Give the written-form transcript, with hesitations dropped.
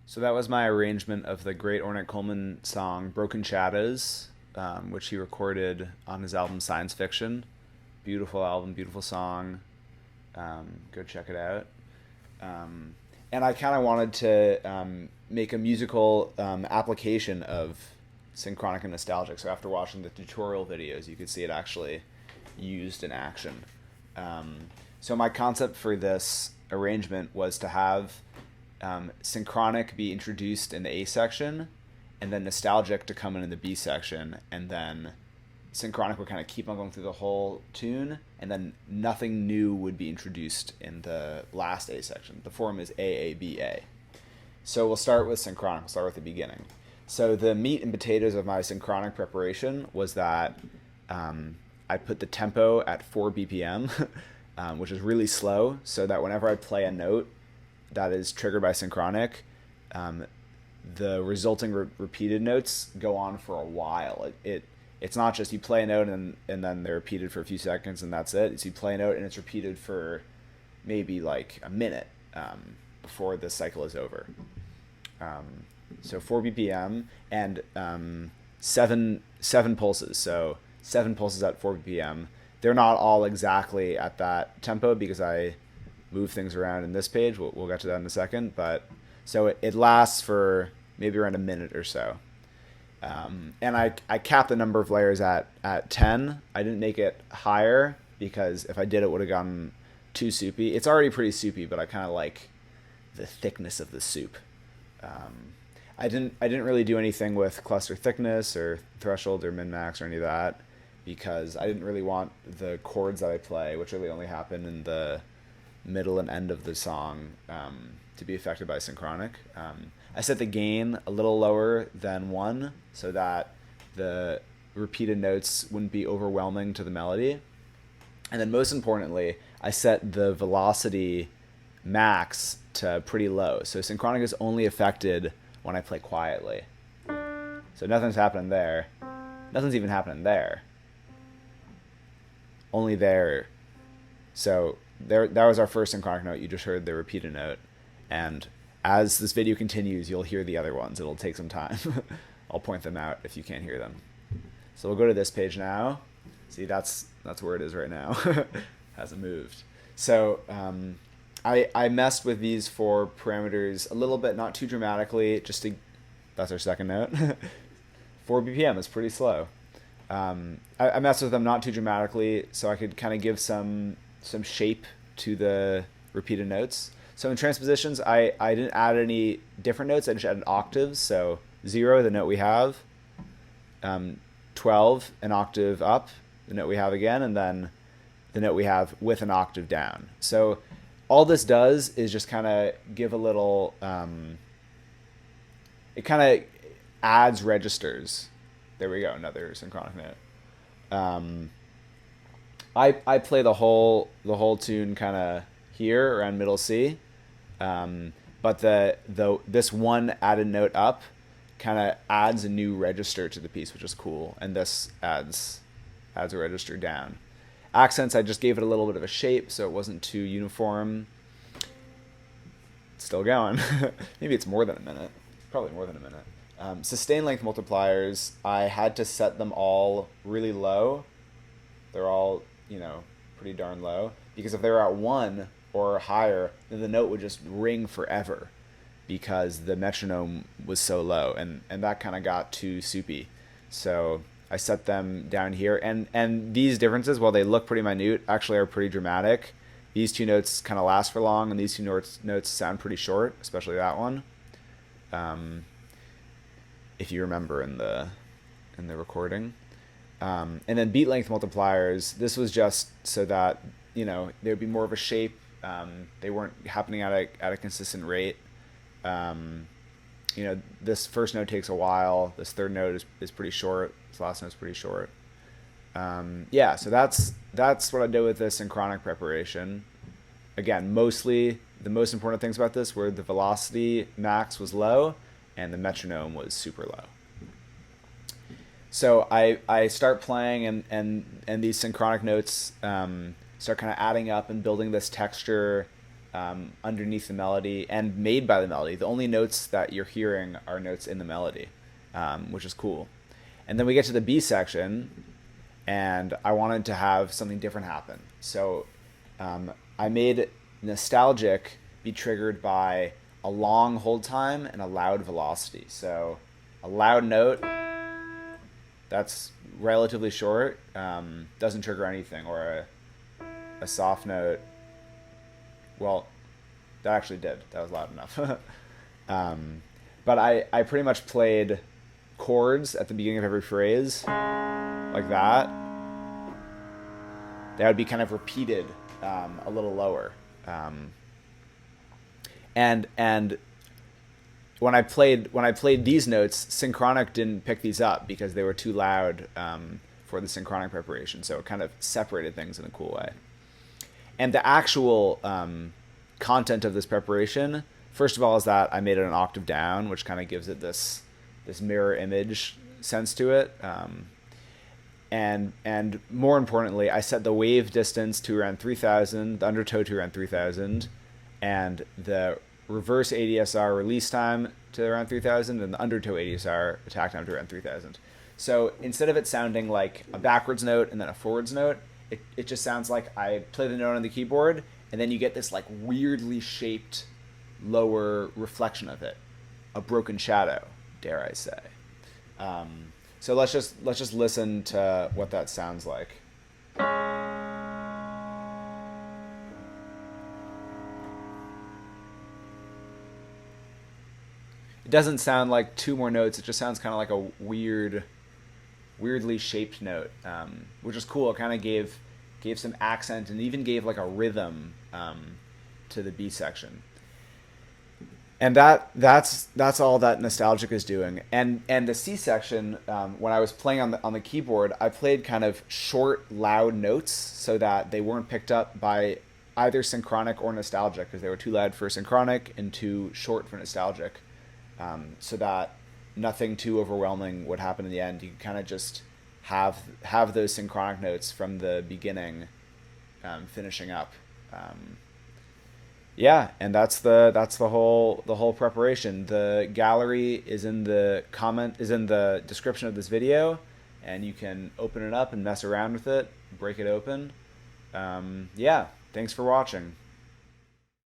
So that was my arrangement of the great Ornette Coleman song "Broken Shadows," which he recorded on his album Science Fiction. Beautiful album, beautiful song. Go check it out. And I kind of wanted to make a musical application of Synchronic and Nostalgic. So after watching the tutorial videos, you could see it actually used in action. So my concept for this arrangement was to have Synchronic be introduced in the A section, and then Nostalgic to come in the B section, and then Synchronic would kind of keep on going through the whole tune, and then nothing new would be introduced in the last A section. The form is AABA. So we'll start with Synchronic. We'll start with the beginning. So the meat and potatoes of my Synchronic preparation was that I put the tempo at 4 BPM, which is really slow, so that whenever I play a note that is triggered by Synchronic, the resulting repeated notes go on for a while. It's not just you play a note and then they're repeated for a few seconds and that's it. It's you play a note and it's repeated for maybe like a minute before the cycle is over. So 4 BPM and seven pulses. So 7 pulses at 4 BPM. They're not all exactly at that tempo because I move things around in this page. We'll get to that in a second. But so it lasts for maybe around a minute or so. And I capped the number of layers at 10. I didn't make it higher because if I did, it would have gotten too soupy. It's already pretty soupy, but I kind of like the thickness of the soup. I didn't really do anything with cluster thickness or threshold or min-max or any of that because I didn't really want the chords that I play, which really only happen in the middle and end of the song, to be affected by Synchronic. I set the gain a little lower than 1 so that the repeated notes wouldn't be overwhelming to the melody. And then most importantly, I set the velocity max to pretty low. So Synchronic is only affected when I play quietly. So nothing's happening there. Nothing's even happening there. Only there. So that was our first Synchronic note. You just heard the repeated note. And as this video continues, you'll hear the other ones. It'll take some time. I'll point them out if you can't hear them. So we'll go to this page now. See, that's where it is right now. Hasn't moved. So I messed with these 4 parameters a little bit, not too dramatically, that's our second note. 4 BPM is pretty slow. I messed with them not too dramatically so I could kind of give some shape to the repeated notes. So in transpositions, I didn't add any different notes. I just added octaves. So 0, the note we have, 12, an octave up, the note we have again, and then the note we have with an octave down. So all this does is just kind of give a little, it kind of adds registers. There we go, another synchronic note. I play the whole tune kind of here around middle C, but this one added note up kind of adds a new register to the piece, which is cool, and this adds a register down. Accents, I just gave it a little bit of a shape so it wasn't too uniform. It's still going. Maybe it's more than a minute. Probably more than a minute. Sustain length multipliers, I had to set them all really low. They're all, pretty darn low. Because if they were at 1 or higher, then the note would just ring forever because the metronome was so low, and that kind of got too soupy. So I set them down here, and these differences, while they look pretty minute, actually are pretty dramatic. These 2 notes kind of last for long, and these 2 notes sound pretty short, especially that one. If you remember in the recording. And then beat length multipliers, this was just so that, there'd be more of a shape. They weren't happening at a consistent rate. This first note takes a while. This third note is pretty short. This last note's pretty short. So that's what I did with the synchronic preparation. Again, mostly the most important things about this were the velocity max was low and the metronome was super low. So I start playing and these synchronic notes start kind of adding up and building this texture underneath the melody and made by the melody. The only notes that you're hearing are notes in the melody, which is cool. And then we get to the B section, and I wanted to have something different happen. So I made nostalgic be triggered by a long hold time and a loud velocity. So a loud note that's relatively short doesn't trigger anything, or a soft note. Well, that actually did. That was loud enough. But I pretty much played chords at the beginning of every phrase like that. That would be kind of repeated a little lower. And when I played these notes, Synchronic didn't pick these up because they were too loud for the synchronic preparation. So it kind of separated things in a cool way. And the actual content of this preparation, first of all, is that I made it an octave down, which kind of gives it this mirror image sense to it. And more importantly, I set the wave distance to around 3000, the undertow to around 3000, and the reverse ADSR release time to around 3000, and the undertow ADSR attack time to around 3000. So instead of it sounding like a backwards note and then a forwards note, it just sounds like I play the note on the keyboard, and then you get this like weirdly shaped lower reflection of it, a broken shadow, dare I say. So let's just listen to what that sounds like. It doesn't sound like two more notes. It just sounds kind of like a weirdly shaped note, which is cool. It kind of gave some accent and even gave like a rhythm to the B section. And that's all that nostalgic is doing. And the C section, when I was playing on the keyboard, I played kind of short, loud notes so that they weren't picked up by either synchronic or nostalgic, because they were too loud for synchronic and too short for nostalgic. So that nothing too overwhelming would happen in the end. You could kind of just have those synchronic notes from the beginning, finishing up. And that's the whole preparation. The gallery is in the description of this video, and you can open it up and mess around with it, break it open. Thanks for watching.